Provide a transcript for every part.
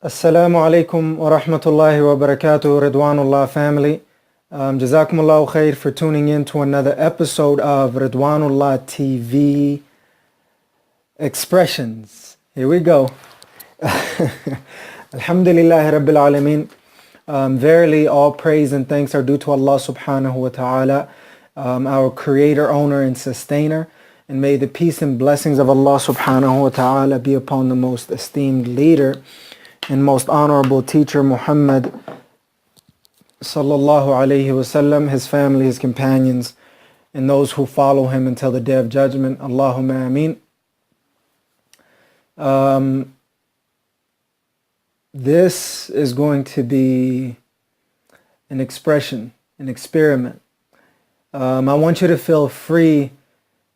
Assalamu alaikum wa rahmatullahi wa barakatuh, Ridwanullah family. Jazakumullahu khair for tuning in to another episode of Ridwanullah TV Expressions. Here we go. Alhamdulillahi Rabbil Alameen. Verily, all praise and thanks are due to Allah subhanahu wa ta'ala, our creator, owner, and sustainer. And may the peace and blessings of Allah subhanahu wa ta'ala be upon the most esteemed leader and most honorable teacher Muhammad sallallahu alayhi wasallam, his family, his companions, and those who follow him until the day of judgment. Allahumma ameen. This is going to be an expression, an experiment. I want you to feel free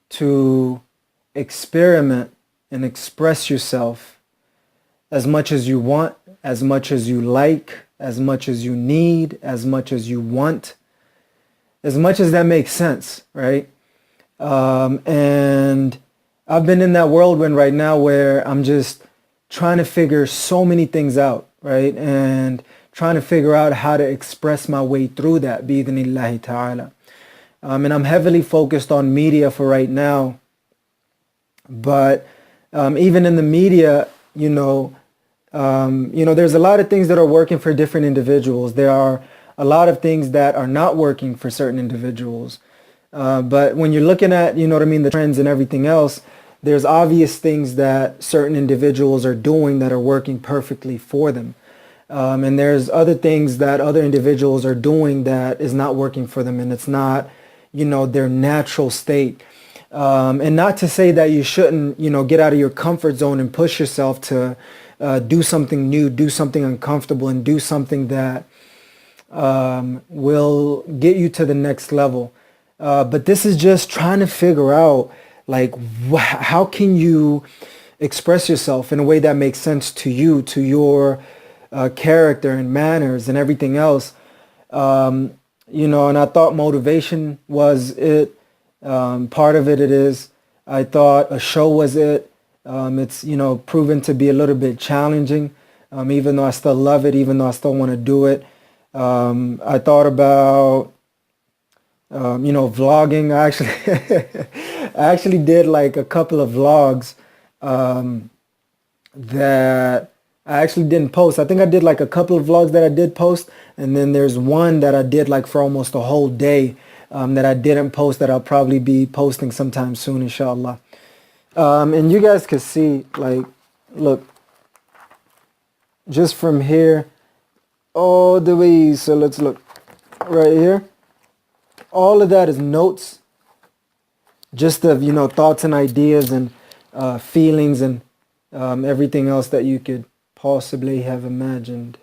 to experiment and express yourself as much as you want, as much as you like, as much as you need, as much as you want, as much as that makes sense, right? And I've been in that whirlwind right now where I'm just trying to figure so many things out, right? And trying to figure out how to express my way through that, bi-idhnillahi ta'ala. And I'm heavily focused on media for right now. But even in the media, there's a lot of things that are working for different individuals. There are a lot of things that are not working for certain individuals. But when you're looking at, the trends and everything else, there's obvious things that certain individuals are doing that are working perfectly for them. And there's other things that other individuals are doing that is not working for them, and it's not, their natural state. And not to say that you shouldn't, get out of your comfort zone and push yourself to do something new, do something uncomfortable, and do something that will get you to the next level. But this is just trying to figure out, how can you express yourself in a way that makes sense to you, to your character and manners and everything else. And I thought motivation was it. Part of it is. I thought a show was it. It's, proven to be a little bit challenging, even though I still love it, even though I still want to do it. I thought about, vlogging. I actually did like a couple of vlogs that I actually didn't post. I think I did like a couple of vlogs that I did post, and then there's one that I did like for almost a whole day that I didn't post, that I'll probably be posting sometime soon, inshallah. And you guys can see, look, just from here all the way, so let's look right here. All of that is notes, just of, thoughts and ideas and feelings and everything else that you could possibly have imagined.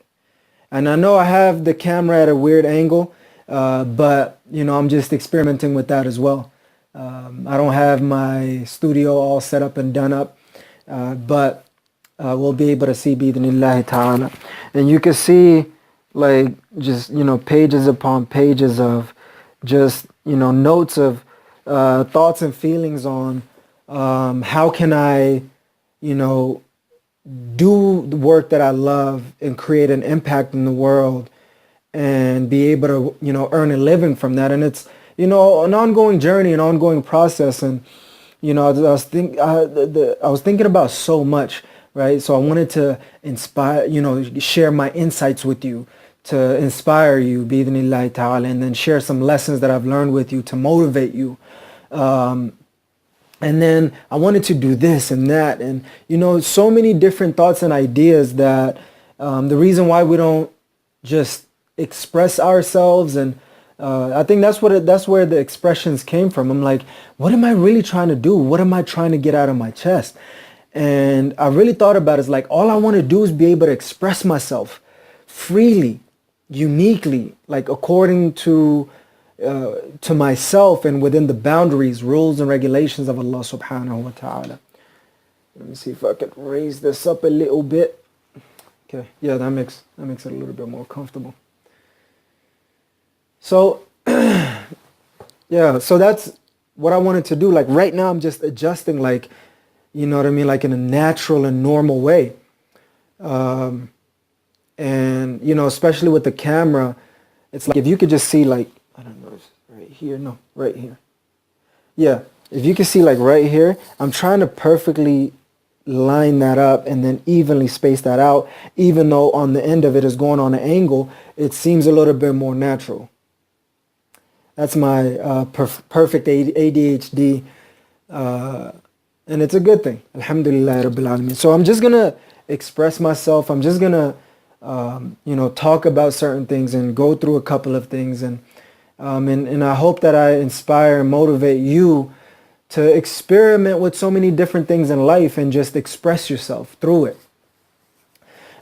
And I know I have the camera at a weird angle, but, I'm just experimenting with that as well. I don't have my studio all set up and done up, but we'll be able to see bi-idhnillahi ta'ala. And you can see just, pages upon pages of just, notes of thoughts and feelings on how can I, do the work that I love and create an impact in the world and be able to, earn a living from that. And it's, an ongoing journey, an ongoing process. And, I was thinking about so much, right? So I wanted to inspire, share my insights with you, to inspire you, bi-idhnillahi ta'ala, and then share some lessons that I've learned with you to motivate you. And then I wanted to do this and that, and, so many different thoughts and ideas that the reason why we don't just express ourselves, and I think that's where the expressions came from. I'm like, what am I really trying to do? What am I trying to get out of my chest? And I really thought about it. It's all I want to do is be able to express myself freely, uniquely, according to myself and within the boundaries, rules and regulations of Allah subhanahu wa ta'ala. Let me see if I could raise this up a little bit. Okay, yeah, that makes it a little bit more comfortable. So, yeah, so that's what I wanted to do. Right now I'm just adjusting, in a natural and normal way. And, especially with the camera, it's like if you could just see like, I don't know, it's right here, no, right here. Yeah, if you can see like right here, I'm trying to perfectly line that up and then evenly space that out, even though on the end of it is going on an angle, it seems a little bit more natural. That's my perfect ADHD, and it's a good thing. Alhamdulillah Rabbil Alameen. So I'm just going to express myself. I'm just going to, talk about certain things and go through a couple of things. And I hope that I inspire and motivate you to experiment with so many different things in life and just express yourself through it.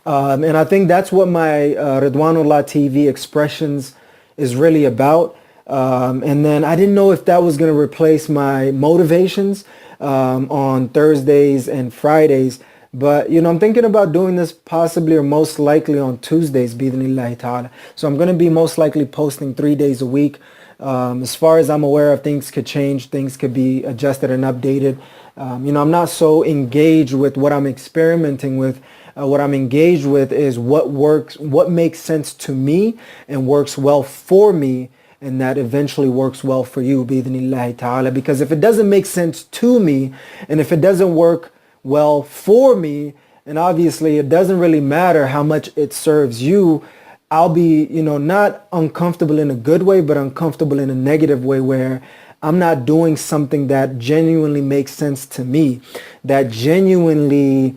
And I think that's what my Ridwanullah TV expressions is really about. And then I didn't know if that was going to replace my motivations on Thursdays and Fridays. But, I'm thinking about doing this possibly or most likely on Tuesdays, bi-idhnillahi ta'ala. So I'm going to be most likely posting 3 days a week. As far as I'm aware of, things could change. Things could be adjusted and updated. I'm not so engaged with what I'm experimenting with. What I'm engaged with is what works, what makes sense to me and works well for me, and that eventually works well for you, bi-idhnillahi ta'ala. Because if it doesn't make sense to me, and if it doesn't work well for me, and obviously it doesn't really matter how much it serves you, I'll be, not uncomfortable in a good way, but uncomfortable in a negative way where I'm not doing something that genuinely makes sense to me, that genuinely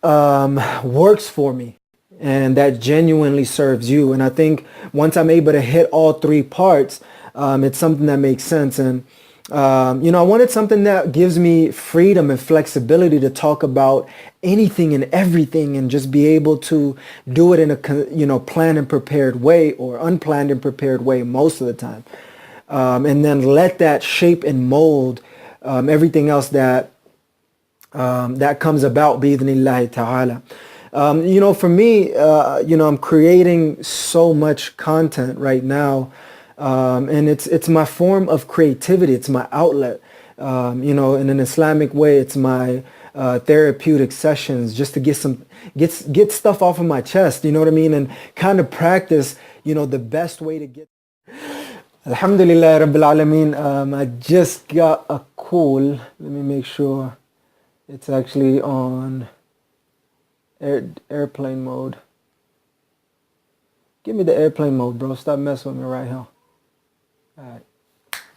works for me, and that genuinely serves you. And I think once I'm able to hit all three parts, it's something that makes sense. And I wanted something that gives me freedom and flexibility to talk about anything and everything and just be able to do it in a planned and prepared way, or unplanned and prepared way most of the time. And then let that shape and mold everything else that comes about, bi-idhnillahi ta'ala. For me, I'm creating so much content right now. And it's my form of creativity. It's my outlet. In an Islamic way, it's my therapeutic sessions, just to get stuff off of my chest. You know what I mean? And kind of practice, the best way to get. Alhamdulillah Rabbil Alameen. I just got a call. Let me make sure it's actually on airplane mode. Give me the airplane mode, bro. Stop messing with me right here. Alright,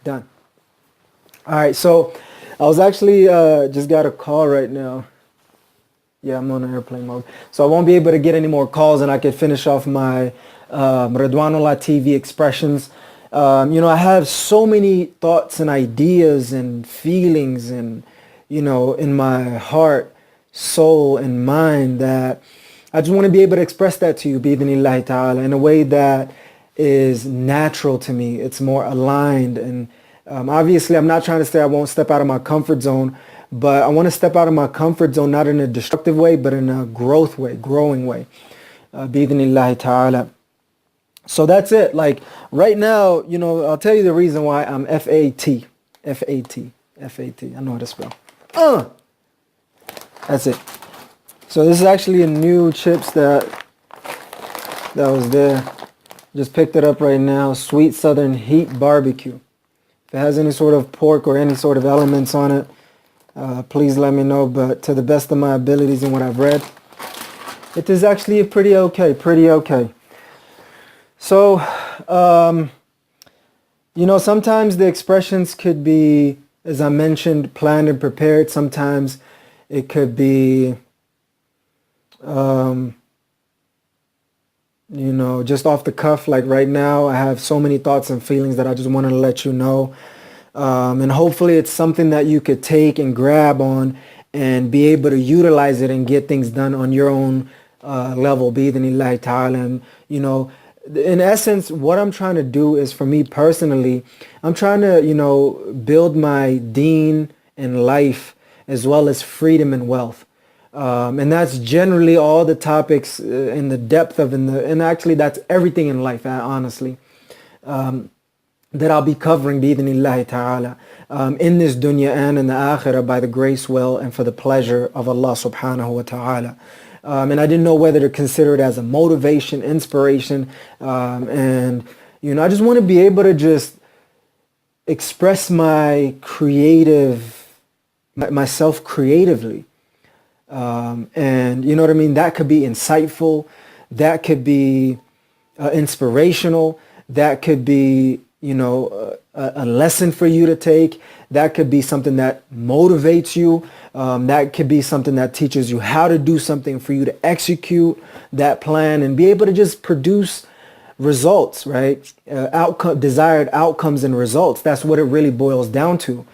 done. Alright, so I was actually just got a call right now. Yeah, I'm on airplane mode. So I won't be able to get any more calls, and I can finish off my Ridwanullah TV expressions. I have so many thoughts and ideas and feelings and, in my heart, soul, and mind that I just want to be able to express that to you, bi-idhnillahi ta'ala, in a way that is natural to me. It's more aligned. And obviously, I'm not trying to say I won't step out of my comfort zone, but I want to step out of my comfort zone, not in a destructive way, but in a growth way, growing way, bi-idhnillahi ta'ala. So that's it. Like right now, I'll tell you the reason why I'm FAT. F-A-T. F-A-T. I know how to spell. That's it. So this is actually a new chips that was there. Just picked it up right now. Sweet Southern Heat Barbecue. If it has any sort of pork or any sort of elements on it, please let me know. But to the best of my abilities and what I've read, it is actually pretty okay. So, sometimes the expressions could be, as I mentioned, planned and prepared. Sometimes it could be, just off the cuff. Like right now, I have so many thoughts and feelings that I just wanted to let you know. And hopefully it's something that you could take and grab on and be able to utilize it and get things done on your own level, bi-idhnillahi ta'ala. And, in essence, what I'm trying to do is, for me personally, I'm trying to, build my deen and life as well as freedom and wealth. And that's generally all the topics in the depth of, and actually that's everything in life, honestly, that I'll be covering, bi-idhnillahi ta'ala, in this dunya and in the akhirah, by the grace, will, and for the pleasure of Allah subhanahu wa ta'ala. And I didn't know whether to consider it as a motivation, inspiration, and I just want to be able to just express myself creatively. And you know what I mean? That could be insightful. That could be inspirational. That could be, a lesson for you to take. That could be something that motivates you. That could be something that teaches you how to do something for you to execute that plan and be able to just produce results, right? Desired outcomes and results. That's what it really boils down to.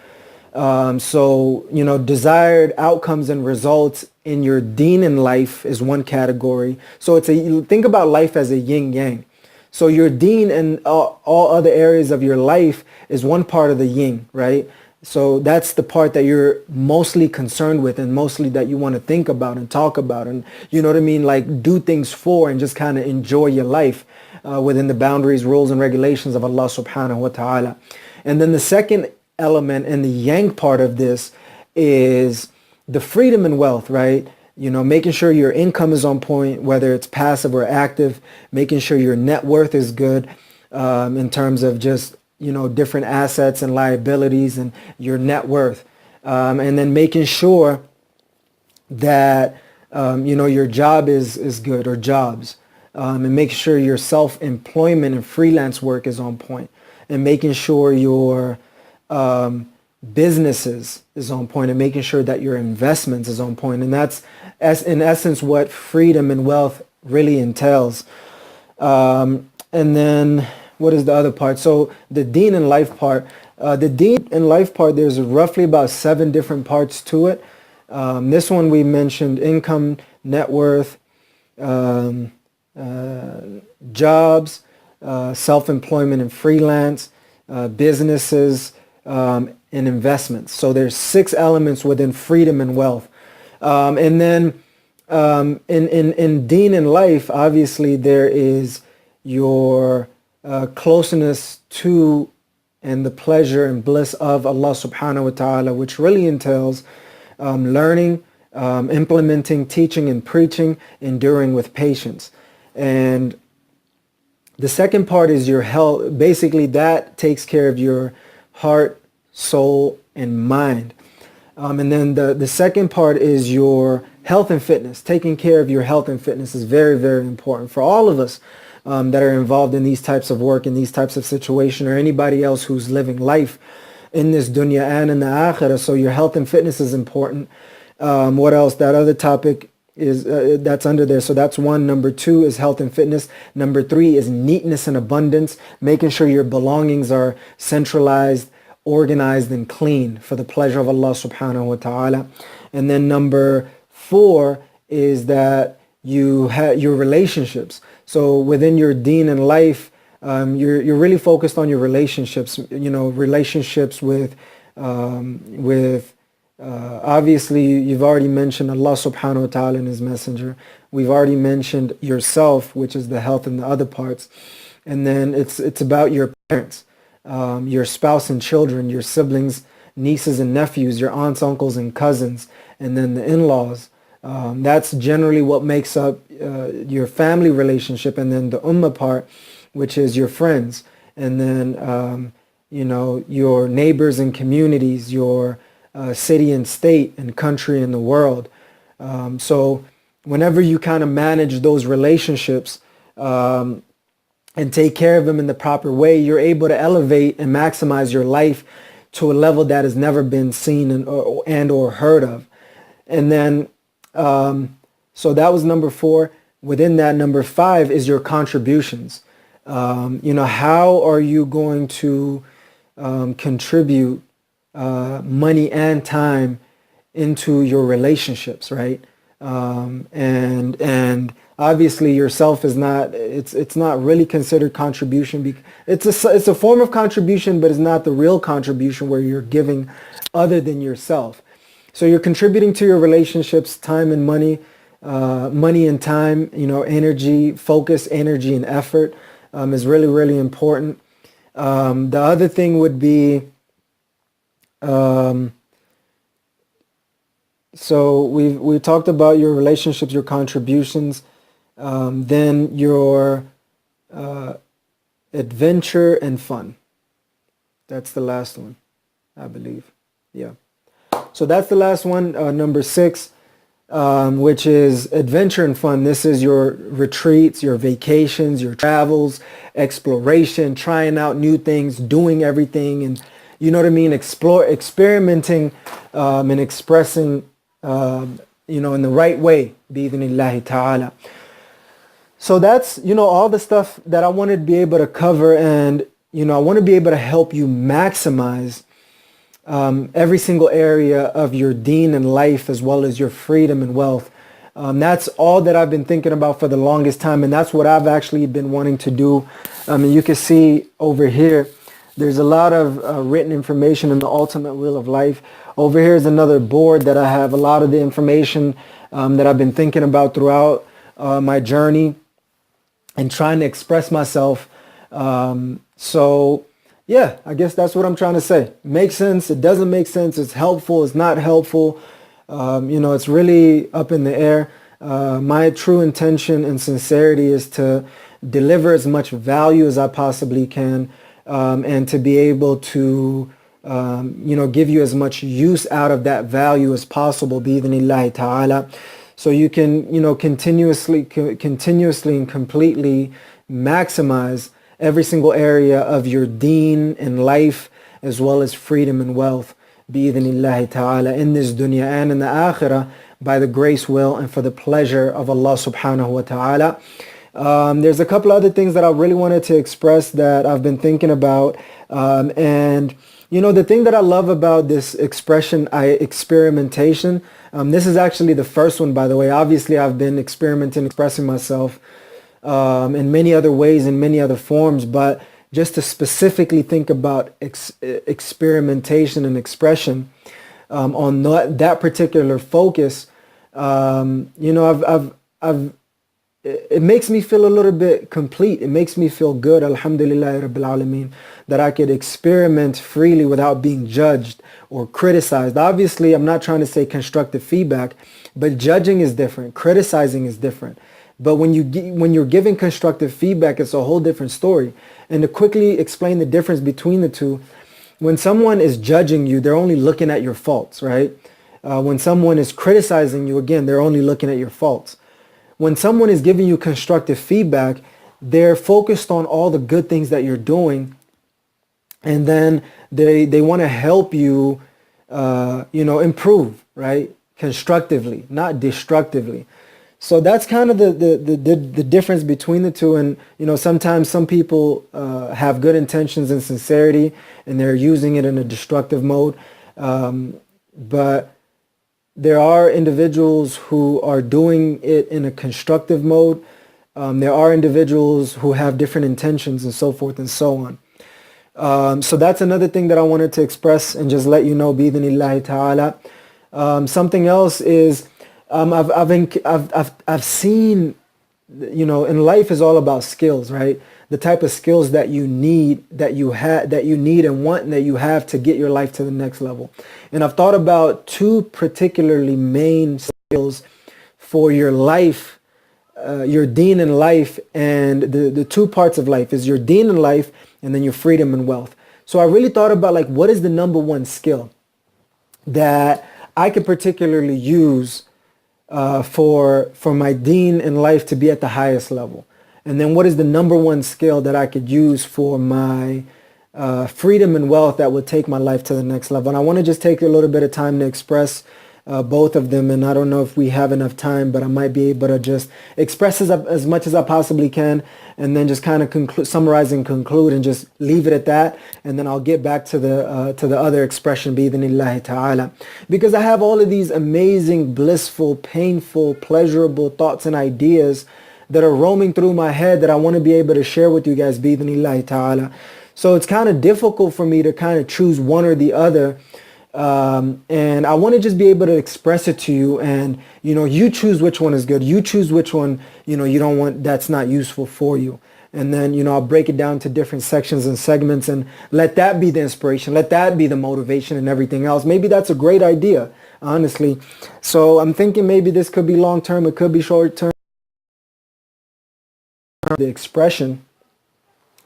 So, desired outcomes and results in your deen in life is one category. So think about life as a yin yang. So your deen and all other areas of your life is one part of the yin, right? So that's the part that you're mostly concerned with and mostly that you want to think about and talk about and, you know what I mean, like do things for and just kind of enjoy your life within the boundaries, rules, and regulations of Allah subhanahu wa ta'ala. And then the second element and the yang part of this is the freedom and wealth, right? Making sure your income is on point, whether it's passive or active, making sure your net worth is good in terms of just, different assets and liabilities and your net worth. And then making sure that, your job is good or jobs. And making sure your self-employment and freelance work is on point. And making sure your businesses is on point and making sure that your investments is on point. And that's in essence what freedom and wealth really entails. And then what is the other part? So the deen and life part, there's roughly about 7 different parts to it. This one we mentioned income, net worth, jobs, self-employment and freelance, businesses, and investments. So there's 6 elements within freedom and wealth. And then in deen and life, obviously there is your closeness to and the pleasure and bliss of Allah subhanahu wa ta'ala, which really entails learning, implementing, teaching and preaching, enduring with patience. And the second part is your health. Basically, that takes care of your heart, soul, and mind. And then the second part is your health and fitness. Taking care of your health and fitness is very, very important for all of us that are involved in these types of work, in these types of situations, or anybody else who's living life in this dunya and in the akhirah. So your health and fitness is important. What else? That other topic is that's under there. So that's 1. Number 2 is health and fitness. Number 3 is neatness and abundance, making sure your belongings are centralized, organized, and clean for the pleasure of Allah subhanahu wa ta'ala. And then number 4 is that you have your relationships. So within your deen and life, you're really focused on your relationships, relationships with obviously you've already mentioned Allah subhanahu wa ta'ala and his messenger. We've already mentioned yourself, which is the health and the other parts. And then it's about your parents, your spouse and children, your siblings, nieces and nephews, your aunts, uncles, and cousins, and then the in-laws. That's generally what makes up your family relationship. And then the ummah part, which is your friends. And then, your neighbors and communities, your city and state and country and the world. So whenever you kind of manage those relationships and take care of them in the proper way, you're able to elevate and maximize your life to a level that has never been seen and or heard of. And then, so that was number 4. Within that, number 5 is your contributions. How are you going to contribute money and time into your relationships, right? And obviously yourself is not, it's not really considered contribution. It's a form of contribution, but it's not the real contribution where you're giving other than yourself. So you're contributing to your relationships, time and money, money and time, energy, focus, energy, and effort is really, really important. The other thing would be So we talked about your relationships, your contributions, then your uh, adventure and fun. That's the last one, I believe. Yeah. So that's the last one, number 6, which is adventure and fun. This is your retreats, your vacations, your travels, exploration, trying out new things, doing everything, and you know what I mean, experimenting, and expressing, in the right way, bi-idhnillahi ta'ala. So that's, all the stuff that I want to be able to cover, and, I want to be able to help you maximize every single area of your deen and life, as well as your freedom and wealth. That's all that I've been thinking about for the longest time, and that's what I've actually been wanting to do. And you can see over here, there's a lot of written information in the Ultimate Wheel of Life. Over here is another board that I have a lot of the information that I've been thinking about throughout my journey and trying to express myself. So yeah, I guess that's what I'm trying to say. Makes sense. It doesn't make sense. It's helpful. It's not helpful. It's really up in the air. My true intention and sincerity is to deliver as much value as I possibly can, and to be able to, give you as much use out of that value as possible, bi-idhnillahi ta'ala. So you can, continuously and completely maximize every single area of your deen and life, as well as freedom and wealth, bi-idhnillahi ta'ala, in this dunya and in the akhirah, by the grace, will, and for the pleasure of Allah subhanahu wa ta'ala. There's a couple other things that I really wanted to express that I've been thinking about. And the thing that I love about this expression, experimentation, this is actually the first one, by the way. Obviously, I've been experimenting, expressing myself in many other ways, in many other forms, but just to specifically think about experimentation and expression on that particular focus, it makes me feel a little bit complete. It makes me feel good, alhamdulillah rabbil alameen, that I could experiment freely without being judged or criticized. Obviously, I'm not trying to say constructive feedback, but judging is different. Criticizing is different. But when you're giving constructive feedback, it's a whole different story. And to quickly explain the difference between the two, when someone is judging you, they're only looking at your faults, right? When someone is criticizing you, again, they're only looking at your faults. When someone is giving you constructive feedback, they're focused on all the good things that you're doing, and then they want to help you, improve, right? Constructively, not destructively. So that's kind of the difference between the two. And, sometimes some people have good intentions and sincerity, and they're using it in a destructive mode. But there are individuals who are doing it in a constructive mode. There are individuals who have different intentions, and so forth and so on. So that's another thing that I wanted to express and just let you know, bi-idhnillahi ta'ala. Something else is, I've seen, in life is all about skills, right? The type of skills that you need, that you need and want, and that you have to get your life to the next level. And I've thought about two particularly main skills for your life, your deen and life, and the two parts of life is your deen and life, and then your freedom and wealth. So I really thought about, what is the number one skill that I could particularly use for my deen and life to be at the highest level? And then what is the number one skill that I could use for my freedom and wealth that would take my life to the next level? And I want to just take a little bit of time to express both of them. And I don't know if we have enough time, but I might be able to just express as much as I possibly can, and then just kind of summarize and conclude and just leave it at that. And then I'll get back to the other expression, bi-idhnillahi ta'ala. Because I have all of these amazing, blissful, painful, pleasurable thoughts and ideas that are roaming through my head that I want to be able to share with you guys, bi-idhnillahi ta'ala. So it's kind of difficult for me to kind of choose one or the other. And I want to just be able to express it to you, and you choose which one is good. You choose which one you don't want, that's not useful for you. And then I'll break it down to different sections and segments, and let that be the inspiration, let that be the motivation, and everything else. Maybe that's a great idea. honestly. So I'm thinking maybe this could be long term, it could be short term. The expression.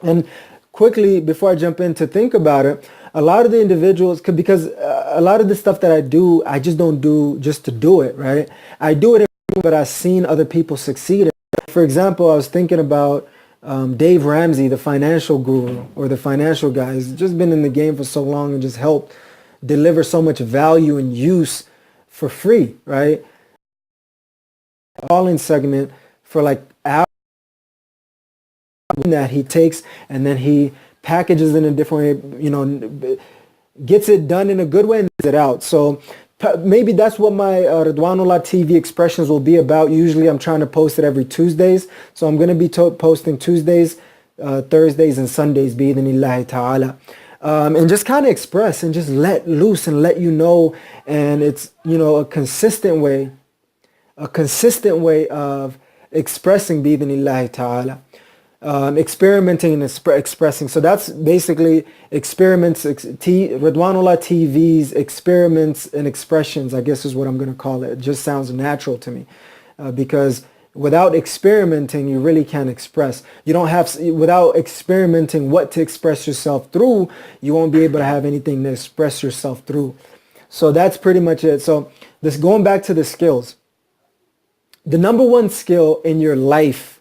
And quickly, before I jump in to think about it, a lot of the individuals could, because a lot of the stuff that I do, I just don't do just to do it, right? I do it, but I've seen other people succeed. For example, I was thinking about Dave Ramsey, the financial guru or the financial guy. He's just been in the game for so long and just helped deliver so much value and use for free, right? All-in segment for like hours that he takes and then he packages in a different way, you know, gets it done in a good way and gets it out. So maybe that's what my Ridwanullah TV expressions will be about. Usually I'm trying to post it every Tuesdays. So I'm going to be posting Tuesdays, Thursdays and Sundays, bi-idhnillahi ta'ala. And just kind of express and just let loose and let you know. And it's, you know, a consistent way of expressing bi-idhnillahi ta'ala. Experimenting and expressing. So that's basically experiments, Ridwanullah TV's experiments and expressions, I guess is what I'm going to call it. It just sounds natural to me because without experimenting, you really can't express. You don't have, without experimenting what to express yourself through, you won't be able to have anything to express yourself through. So that's pretty much it. So this, going back to the skills, the number one skill in your life,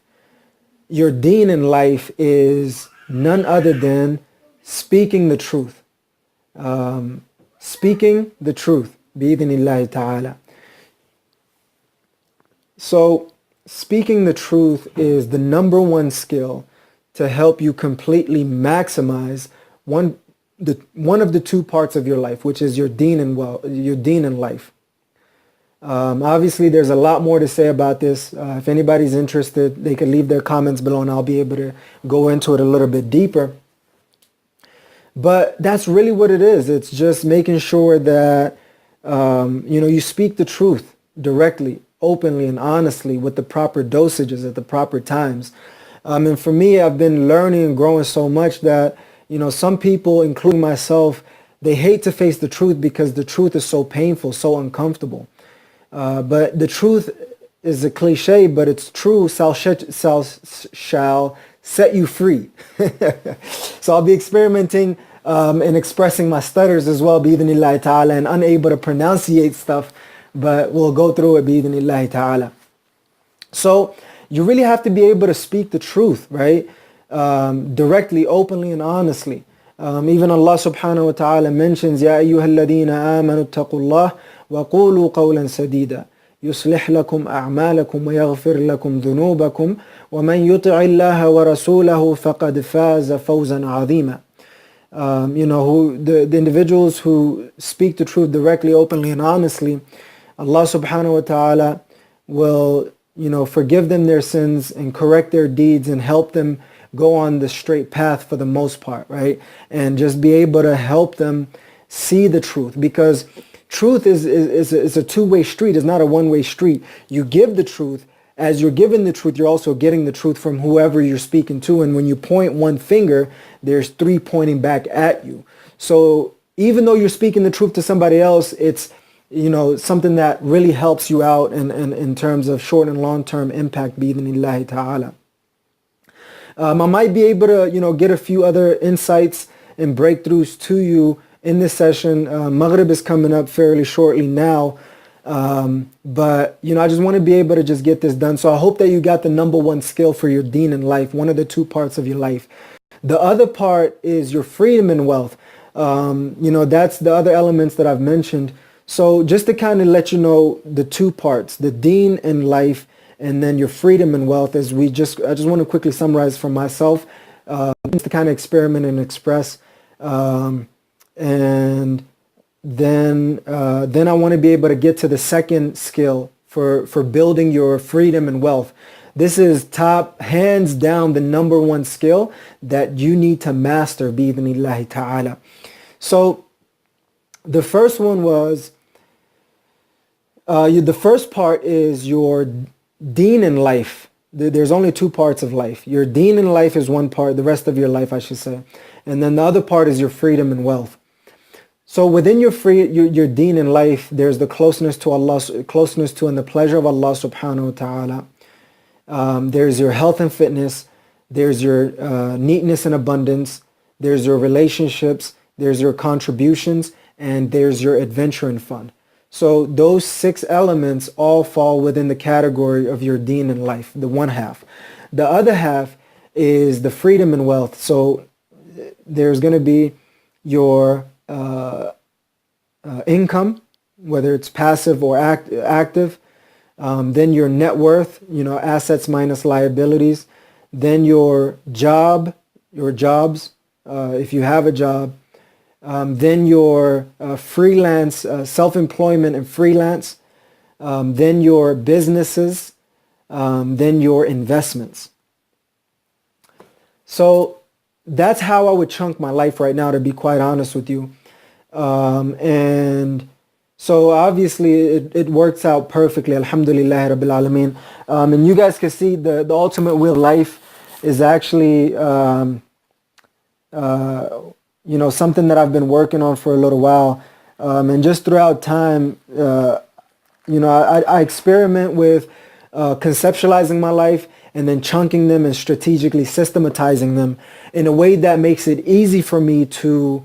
your deen in life, is none other than speaking the truth. Speaking the truth, bi-idhnillahi ta'ala. So speaking the truth is the number one skill to help you completely maximize one of the two parts of your life, which is your deen and your deen in life. Obviously, there's a lot more to say about this. If anybody's interested, they can leave their comments below and I'll be able to go into it a little bit deeper. But that's really what it is. It's just making sure that, you know, you speak the truth directly, openly, and honestly with the proper dosages at the proper times. And for me, I've been learning and growing so much that, you know, some people, including myself, they hate to face the truth because the truth is so painful, so uncomfortable. But the truth is a cliche, but it's true, shall set you free. So I'll be experimenting and expressing my stutters as well, bi-idhnillahi ta'ala, and unable to pronunciate stuff, but we'll go through it, bi-idhnillahi ta'ala. So you really have to be able to speak the truth, right? Directly, openly, and honestly. Even Allah subhanahu wa ta'ala mentions, Ya ayyuhalladhina amanu attaqullah وقولوا قولا سديدا يصلح لكم أعمالكم ويغفر لكم ذنوبكم ومن يطع الله ورسوله فقد فاز فوزا عظيما. You know, the individuals who speak the truth directly, openly, and honestly, Allah subhanahu wa ta'ala will, you know, forgive them their sins and correct their deeds and help them go on the straight path for the most part, right? And just be able to help them see the truth, because truth is a two-way street. It's not a one-way street. You give the truth. As you're giving the truth, you're also getting the truth from whoever you're speaking to. And when you point one finger, there's three pointing back at you. So even though you're speaking the truth to somebody else, it's, you know, something that really helps you out in terms of short and long-term impact, bi-idhnillahi ta'ala. I might be able to, you know, get a few other insights and breakthroughs to you in this session. Maghrib is coming up fairly shortly now. But, you know, I just want to be able to just get this done. So I hope that you got the number one skill for your deen in life, one of the two parts of your life. The other part is your freedom and wealth. You know, that's the other elements that I've mentioned. So just to kind of let you know the two parts, the deen and life, and then your freedom and wealth, as I just want to quickly summarize for myself, just to kind of experiment and express. And then I want to be able to get to the second skill for building your freedom and wealth. This is top, hands down, the number one skill that you need to master, bi-idhnillahi ta'ala. So the first one was, the first part is your deen in life. There's only two parts of life. Your deen in life is one part, the rest of your life, I should say. And then the other part is your freedom and wealth. So within your deen in life, there's the closeness to Allah, closeness to and the pleasure of Allah subhanahu wa ta'ala. There's your health and fitness. There's your neatness and abundance. There's your relationships. There's your contributions. And there's your adventure and fun. So those 6 elements all fall within the category of your deen in life, the one half. The other half is the freedom and wealth. So there's going to be your income, whether it's passive or active. Then your net worth, assets minus liabilities. Then your jobs, if you have a job. Then your freelance, self-employment and freelance. Then your businesses. Then your investments. So that's how I would chunk my life right now, to be quite honest with you. And so obviously it works out perfectly. Alhamdulillah Rabbil Alameen. And you guys can see the ultimate wheel of life is actually, something that I've been working on for a little while. And just throughout time, I experiment with conceptualizing my life and then chunking them and strategically systematizing them in a way that makes it easy for me to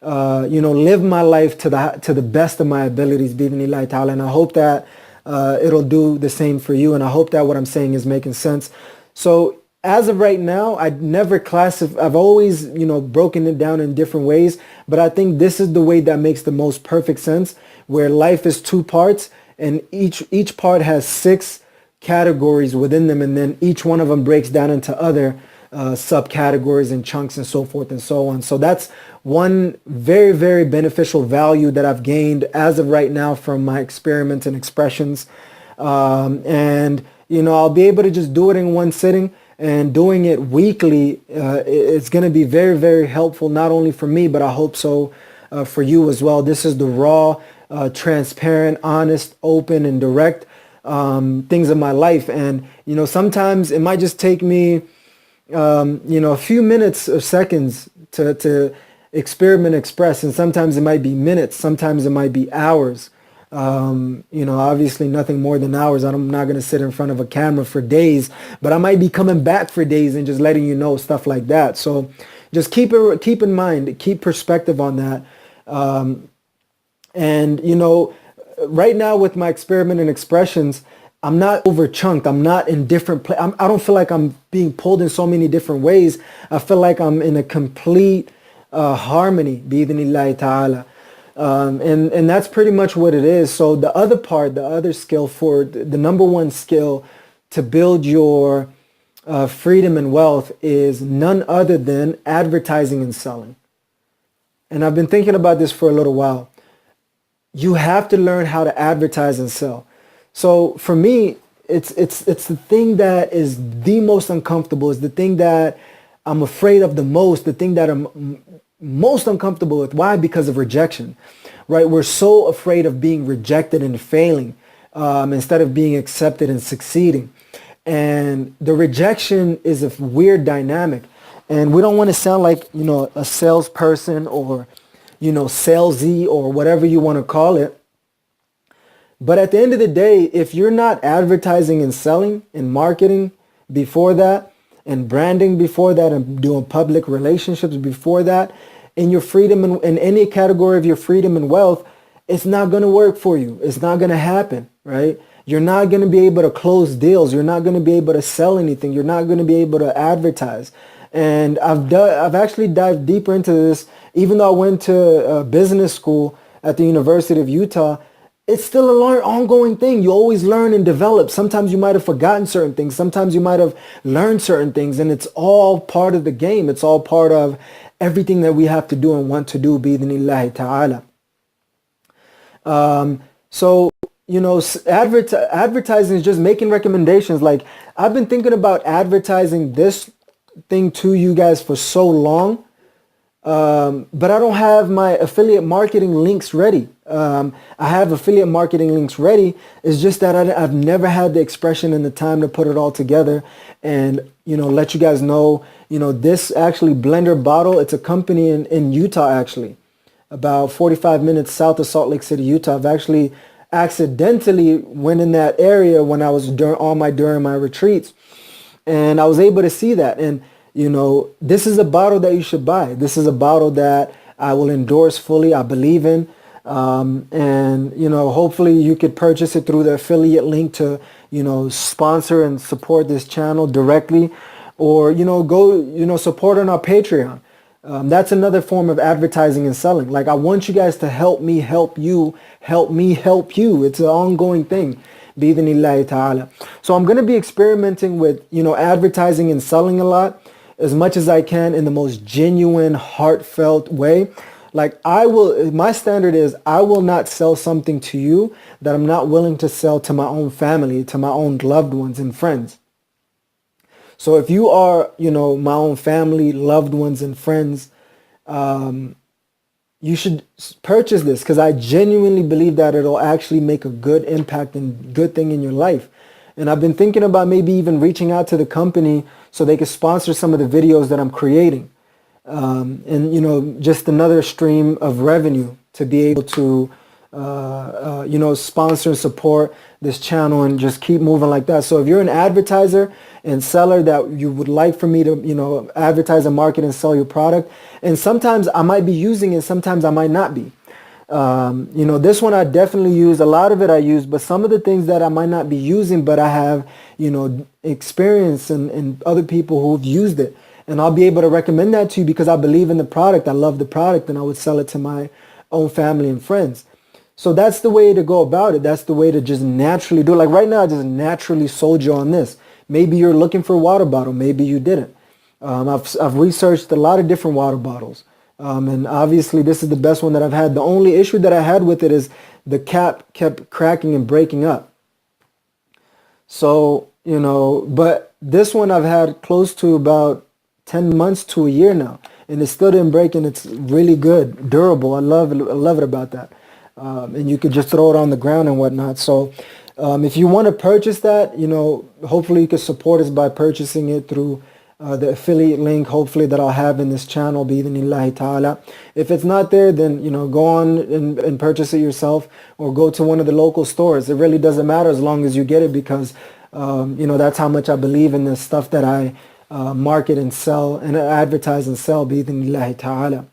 live my life to the best of my abilities, bi'idhnillahi ta'ala. And I hope that it'll do the same for you. And I hope that what I'm saying is making sense. So as of right now, I've always, broken it down in different ways. But I think this is the way that makes the most perfect sense, where life is 2 parts and each part has 6 categories within them. And then each one of them breaks down into other subcategories and chunks and so forth and so on. So that's one very, very beneficial value that I've gained as of right now from my experiments and expressions. And I'll be able to just do it in one sitting, and doing it weekly, it's going to be very, very helpful, not only for me, but I hope so for you as well. This is the raw, transparent, honest, open, and direct things of my life. And, sometimes it might just take me a few minutes or seconds to experiment, express, and sometimes it might be minutes, sometimes it might be hours. Obviously nothing more than hours. I'm not going to sit in front of a camera for days, but I might be coming back for days and just letting you know stuff like that. So just keep in mind, keep perspective on that. Right now with my experiment and expressions, I'm not over chunked. I'm not in different I don't feel like I'm being pulled in so many different ways. I feel like I'm in a complete harmony, bi'idhnillahi ta'ala. And that's pretty much what it is. So the other part, the other skill, for the number one skill to build your freedom and wealth is none other than advertising and selling. And I've been thinking about this for a little while. You have to learn how to advertise and sell. So for me, it's the thing that is the most uncomfortable, is the thing that I'm afraid of the most, the thing that I'm most uncomfortable with. Why? Because of rejection, right? We're so afraid of being rejected and failing instead of being accepted and succeeding. And the rejection is a weird dynamic. And we don't want to sound like, a salesperson or, salesy or whatever you want to call it. But at the end of the day, if you're not advertising and selling and marketing before that, and branding before that, and doing public relationships before that, in your freedom and in any category of your freedom and wealth, it's not going to work for you. It's not going to happen, right? You're not going to be able to close deals. You're not going to be able to sell anything. You're not going to be able to advertise. And I've actually dived deeper into this. Even though I went to business school at the University of Utah, it's still an ongoing thing. You always learn and develop. Sometimes you might have forgotten certain things. Sometimes you might have learned certain things. And it's all part of the game. It's all part of everything that we have to do and want to do, bi'idhnillahi ta'ala. Advertising is just making recommendations. Like, I've been thinking about advertising this thing to you guys for so long. But I don't have my affiliate marketing links ready. I have affiliate marketing links ready. It's just that I've never had the expression and the time to put it all together and, let you guys know, this actually blender bottle, it's a company in Utah actually. about 45 minutes south of Salt Lake City, Utah. I've actually accidentally went in that area when I was during my retreats, and I was able to see that. And this is a bottle that you should buy. This is a bottle that I will endorse fully. I believe in. And hopefully you could purchase it through the affiliate link to sponsor and support this channel directly, or go support on our Patreon. That's another form of advertising and selling. Like, I want you guys to help me help you, help me help you. It's an ongoing thing. Bi-idhnillahi ta'ala. So I'm going to be experimenting with advertising and selling a lot, as much as I can, in the most genuine, heartfelt way. Like, my standard is I will not sell something to you that I'm not willing to sell to my own family, to my own loved ones and friends. So if you are, my own family, loved ones and friends, you should purchase this, because I genuinely believe that it'll actually make a good impact and good thing in your life. And I've been thinking about maybe even reaching out to the company so they could sponsor some of the videos that I'm creating. And just another stream of revenue to be able to sponsor and support this channel and just keep moving like that. So if you're an advertiser and seller that you would like for me to advertise and market and sell your product, and sometimes I might be using it, sometimes I might not be. This one I definitely use. A lot of it I use, but some of the things that I might not be using, but I have experience and other people who've used it. And I'll be able to recommend that to you because I believe in the product. I love the product, and I would sell it to my own family and friends. So that's the way to go about it. That's the way to just naturally do it. Like right now, I just naturally sold you on this. Maybe you're looking for a water bottle. Maybe you didn't. I've researched a lot of different water bottles. And obviously this is the best one that I've had. The only issue that I had with it is the cap kept cracking and breaking up. So, but this one I've had close to about 10 months to a year now, and it still didn't break, and it's really good, durable. I love it about that. And you could just throw it on the ground and whatnot. So if you want to purchase that, hopefully you can support us by purchasing it through the affiliate link, hopefully, that I'll have in this channel, bi-idhnillahi ta'ala. If it's not there, then go on and purchase it yourself, or go to one of the local stores. It really doesn't matter as long as you get it, because that's how much I believe in the stuff that I market and sell and advertise and sell, bi-idhnillahi ta'ala.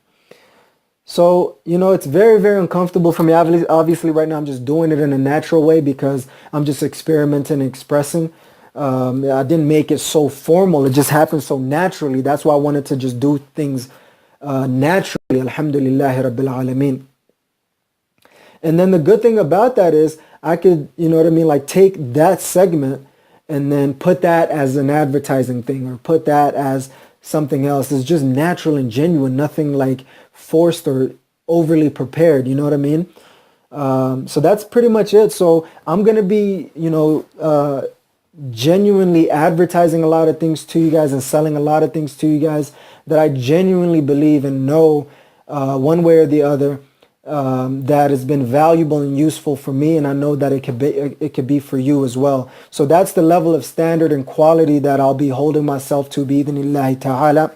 So, it's very, very uncomfortable for me. Obviously, right now I'm just doing it in a natural way because I'm just experimenting and expressing. I didn't make it so formal. It just happened so naturally. That's why I wanted to just do things naturally. Alhamdulillahi Rabbil Alameen. And then the good thing about that is I could, like take that segment and then put that as an advertising thing, or put that as something else. It's just natural and genuine, nothing like forced or overly prepared. You know what I mean? So that's pretty much it. So I'm going to be, genuinely advertising a lot of things to you guys and selling a lot of things to you guys that I genuinely believe and know one way or the other that has been valuable and useful for me, and I know that it could be for you as well. So that's the level of standard and quality that I'll be holding myself to, bi-idhnillahi ta'ala.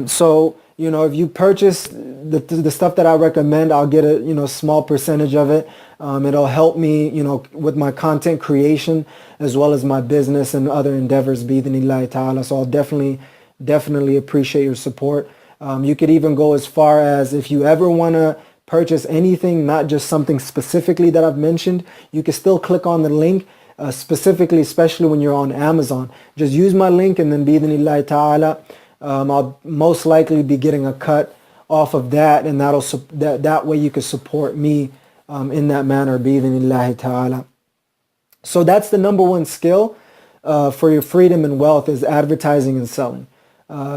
So if you purchase the stuff that I recommend, I'll get a small percentage of it. It'll help me with my content creation as well as my business and other endeavors, bi-idhnillahi ta'ala. So I'll definitely appreciate your support. You could even go as far as, if you ever want to purchase anything, not just something specifically that I've mentioned, you can still click on the link, specifically, especially when you're on Amazon. Just use my link, and then bi-idhnillahi ta'ala, I'll most likely be getting a cut off of that, and that way you can support me in that manner, bi-idhnillahi ta'ala. So that's the number one skill for your freedom and wealth, is advertising and selling.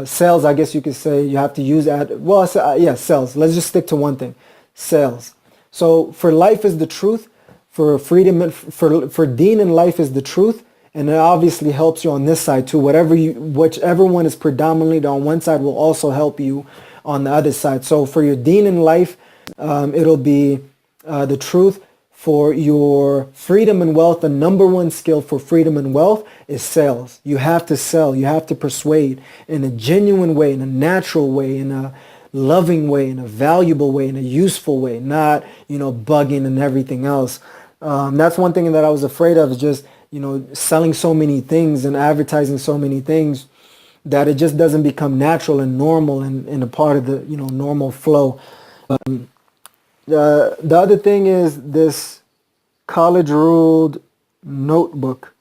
Sales, I guess you could say you have to use sales. Let's just stick to one thing, sales. So for life is the truth, for freedom, for deen and life is the truth, and it obviously helps you on this side too. Whichever one is predominantly on one side will also help you on the other side. So for your deen and life, it'll be the truth. For your freedom and wealth, the number one skill for freedom and wealth is sales. You have to sell. You have to persuade in a genuine way, in a natural way, in a loving way, in a valuable way, in a useful way, not, bugging and everything else. That's one thing that I was afraid of, is just, selling so many things and advertising so many things that it just doesn't become natural and normal and a part of the, normal flow. The other thing is this college ruled notebook.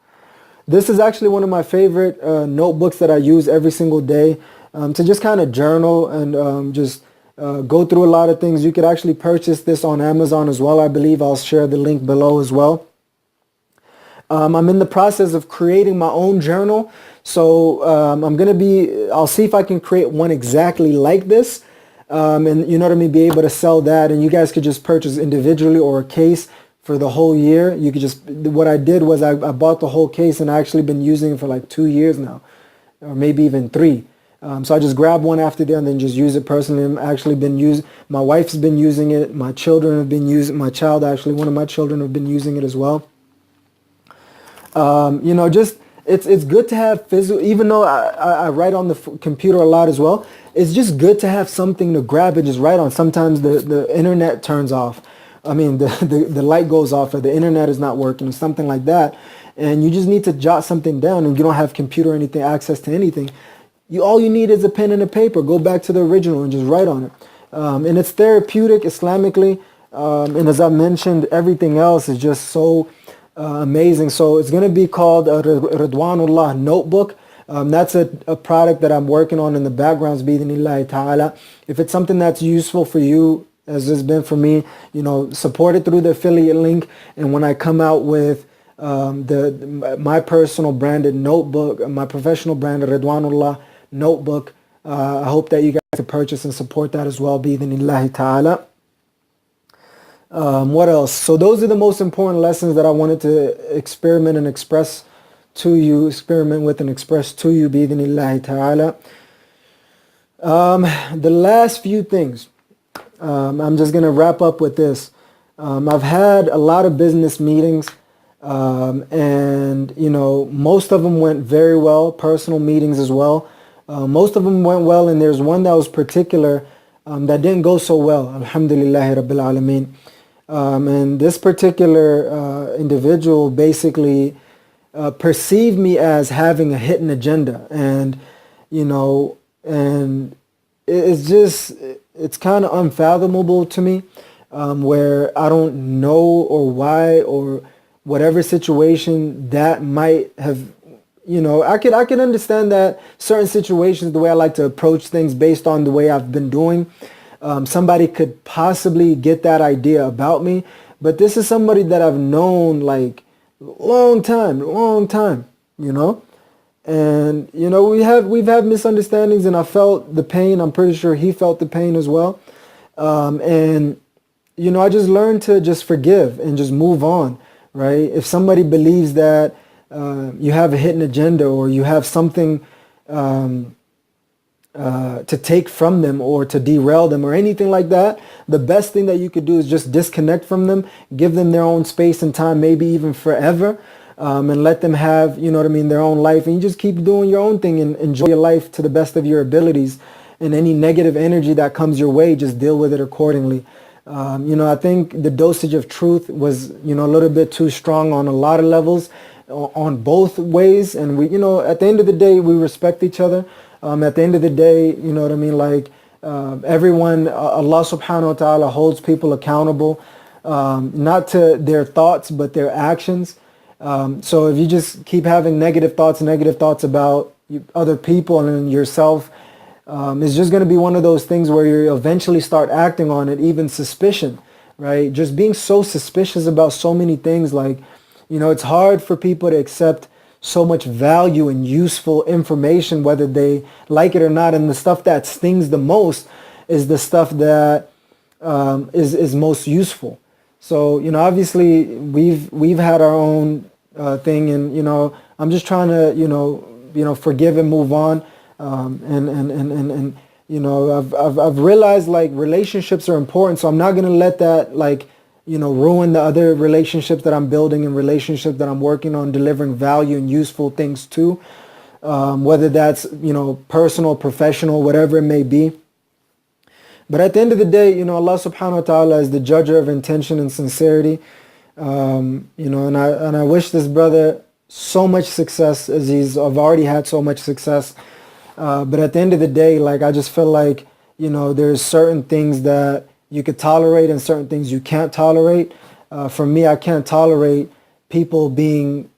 This is actually one of my favorite notebooks that I use every single day to just kind of journal and just go through a lot of things. You could actually purchase this on Amazon as well. I believe I'll share the link below as well. I'm in the process of creating my own journal. So I'll see if I can create one exactly like this. And you know what I mean, be able to sell that, and you guys could just purchase individually or a case for the whole year. You could just, what I did was I bought the whole case, and I actually been using it for like 2 years now, or maybe even 3. So I just grab one after the other and then just use it personally. I've actually been using, my wife's been using it, my children have been using, one of my children have been using it as well. Just it's good to have physical, even though I write on the computer a lot as well. It's just good to have something to grab and just write on. Sometimes the internet turns off. I mean, the light goes off, or the internet is not working, or something like that. And you just need to jot something down, and you don't have computer or anything, access to anything. All you need is a pen and a paper. Go back to the original and just write on it. And it's therapeutic Islamically. And as I mentioned, everything else is just so amazing. So it's going to be called a Ridwanullah notebook. That's a product that I'm working on in the backgrounds, bi'idhnillahi ta'ala. If it's something that's useful for you, as it's been for me, support it through the affiliate link. And when I come out with my personal branded notebook, my professional branded Ridwanullah notebook, I hope that you guys can purchase and support that as well, bi'idhnillahi ta'ala. What else? So those are the most important lessons that I wanted to experiment with and express to you, bi'idhnillahi ta'ala. The last few things, I'm just going to wrap up with this. I've had a lot of business meetings, and most of them went very well, personal meetings as well. Most of them went well, and there's one that was particular that didn't go so well. Alhamdulillahi Rabbil Alameen. And this particular individual basically perceived me as having a hidden agenda, and it's kind of unfathomable to me, where I don't know or why or whatever situation that might have. I could understand that certain situations, the way I like to approach things based on the way I've been doing, somebody could possibly get that idea about me. But this is somebody that I've known like long time, and we've had misunderstandings, and I felt the pain. I'm pretty sure he felt the pain as well. And I just learned to just forgive and just move on, right? If somebody believes that you have a hidden agenda, or you have something to take from them or to derail them or anything like that, the best thing that you could do is just disconnect from them, give them their own space and time, maybe even forever, and let them have, their own life, and you just keep doing your own thing and enjoy your life to the best of your abilities. And any negative energy that comes your way, just deal with it accordingly. I think the dosage of truth was, a little bit too strong on a lot of levels, on both ways. And we, at the end of the day, we respect each other. At the end of the day, everyone, Allah subhanahu wa ta'ala holds people accountable, not to their thoughts, but their actions. So if you just keep having negative thoughts about other people and yourself, it's just going to be one of those things where you eventually start acting on it, even suspicion, right? Just being so suspicious about so many things, like, it's hard for people to accept so much value and useful information, whether they like it or not. And the stuff that stings the most is the stuff that is most useful. So, obviously we've had our own thing, and, I'm just trying to, forgive and move on. And I've realized, like, relationships are important, so I'm not going to let that, like, ruin the other relationships that I'm building and relationships that I'm working on delivering value and useful things to, whether that's, personal, professional, whatever it may be. But at the end of the day, Allah subhanahu wa ta'ala is the judger of intention and sincerity. And I wish this brother so much success, as I've already had so much success. But at the end of the day, like, I just feel like, there's certain things that you could tolerate and certain things you can't tolerate. For me, I can't tolerate people being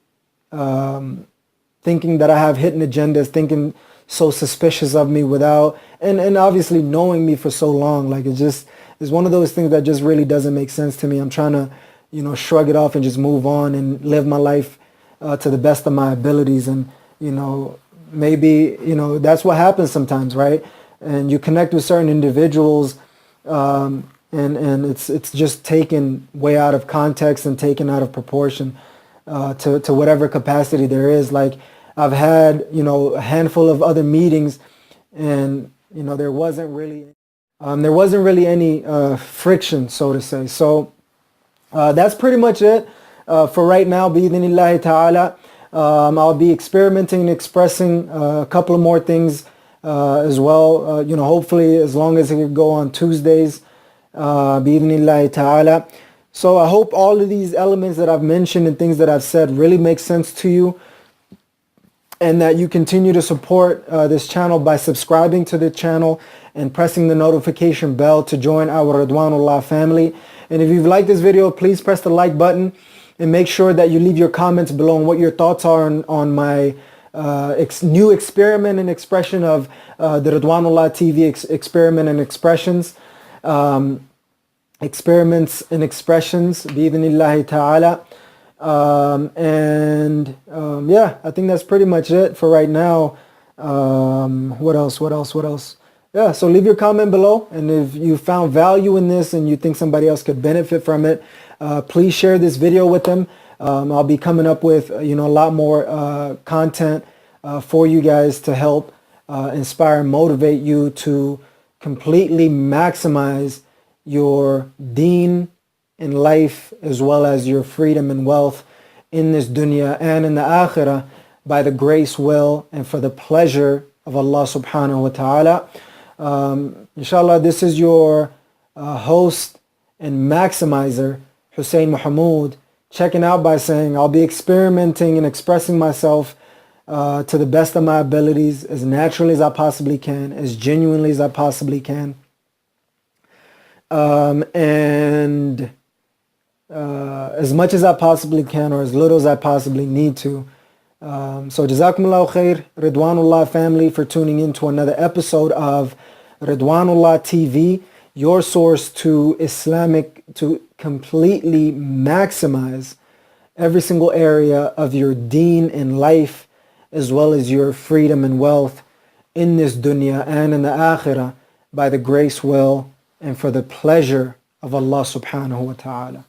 thinking that I have hidden agendas, thinking so suspicious of me without, and obviously knowing me for so long. Like, it's one of those things that just really doesn't make sense to me. I'm trying to, shrug it off and just move on and live my life to the best of my abilities. And, maybe, that's what happens sometimes, right? And you connect with certain individuals, and it's just taken way out of context and taken out of proportion to whatever capacity there is. Like, I've had, a handful of other meetings, and, there wasn't really any friction, so to say. So that's pretty much it for right now, bi-idhnillahi ta'ala. I'll be experimenting and expressing a couple of more things as well. Hopefully, as long as it can go on Tuesdays, bi-idhnillahi ta'ala. So I hope all of these elements that I've mentioned and things that I've said really make sense to you, and that you continue to support this channel by subscribing to the channel and pressing the notification bell to join our Ridwanullah family. And if you've liked this video, please press the like button and make sure that you leave your comments below on what your thoughts are on my new experiment and expression of the Ridwanullah TV experiment and expressions. Experiments and expressions, bi-idhnillahi ta'ala. Yeah, I think that's pretty much it for right now. What else? Yeah, so leave your comment below, and if you found value in this and you think somebody else could benefit from it, please share this video with them. I'll be coming up with a lot more content for you guys to help inspire and motivate you to completely maximize your deen in life, as well as your freedom and wealth in this dunya and in the akhirah, by the grace, will, and for the pleasure of Allah subhanahu wa ta'ala. Inshallah, this is your host and maximizer, Hussein Mahmoud, checking out by saying I'll be experimenting and expressing myself to the best of my abilities, as naturally as I possibly can, as genuinely as I possibly can. And as much as I possibly can, or as little as I possibly need to. So Jazakumullahu khair, Ridwanullah family, for tuning in to another episode of Ridwanullah TV, your source to completely maximize every single area of your deen in life, as well as your freedom and wealth in this dunya and in the akhirah, by the grace, will, and for the pleasure of Allah subhanahu wa ta'ala.